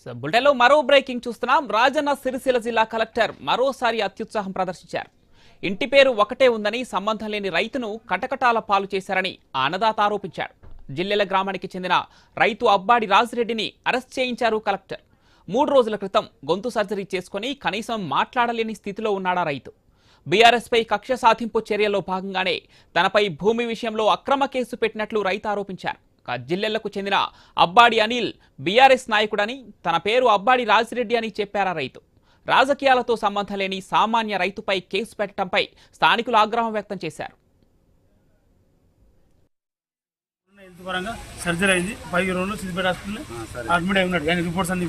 బులెటిన్లో మరో బ్రేకింగ్ చూస్తున్నాం. రాజన్న సిరిసిల్ల జిల్లా కలెక్టర్ మరోసారి అత్యుత్సాహం ప్రదర్శించారు. ఇంటి పేరు ఒకటే ఉందని సంబంధం లేని రైతును కటకటాల పాలు చేశారని ఆ అన్నదాత ఆరోపించారు. జిల్లెల గ్రామానికి చెందిన రైతు అబ్బాడి రాజిరెడ్డిని అరెస్ట్ చేయించారు కలెక్టర్. 3 రోజుల క్రితం గొంతు సర్జరీ చేసుకుని కనీసం మాట్లాడలేని స్థితిలో ఉన్నాడా రైతు. బీఆర్ఎస్ పై కక్ష సాధింపు చర్యల్లో భాగంగానే తనపై భూమి విషయంలో అక్రమ కేసు పెట్టినట్లు రైతు ఆరోపించారు. జిల్లెలకు చెందిన అబ్బాడి అనిల్ బీఆర్ఎస్ నాయకుడని, తన పేరు అబ్బాడి రాజిరెడ్డి అని చెప్పారా రైతు. రాజకీయాలతో సంబంధం లేని సామాన్య రైతుపై కేసు పెట్టడంపై స్థానికులు ఆగ్రహం వ్యక్తం చేశారు. సర్జరీ అయింది 10 రోజులు సిద్దిపేట హాస్పిటల్ అడ్మిట్ అయి ఉన్నాడు. కానీ రిపోర్ట్స్ అన్ని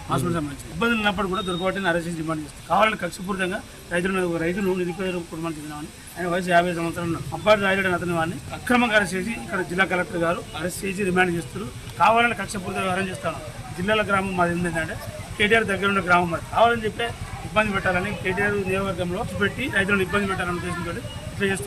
హాస్పిటల్ సంబంధించి ఇబ్బందులు ఉన్నప్పుడు కూడా దొరకబట్టిన అరెస్ట్ చేసి డిమాండ్ చేస్తారు. కావాలని కక్షపూర్తంగా రైతులు నిరుపేద కుటుంబానికి చెందినవాడిని, ఆయన వయసు 50 సంవత్సరాలు ఉన్నారు. అబ్బాయి రాయడం అతని వాడిని అక్రమంగా అరెస్ట్ చేసి ఇక్కడ జిల్లా కలెక్టర్ గారు అరెస్ట్ చేసి రిమాండ్ చేస్తారు. కావాలని కక్షపూర్తంగా అరెస్ట్ చేస్తాను. జిల్లాల గ్రామం మాది ఏంటంటే కేటీఆర్ దగ్గర ఉన్న గ్రామం అది. కావాలని చెప్పి ఇబ్బంది పెట్టాలని కేటీఆర్ నియోజకవర్గంలో పెట్టి రైతులను ఇబ్బంది పెట్టాలని ఉద్దేశంతో ఇట్లా చేస్తారు.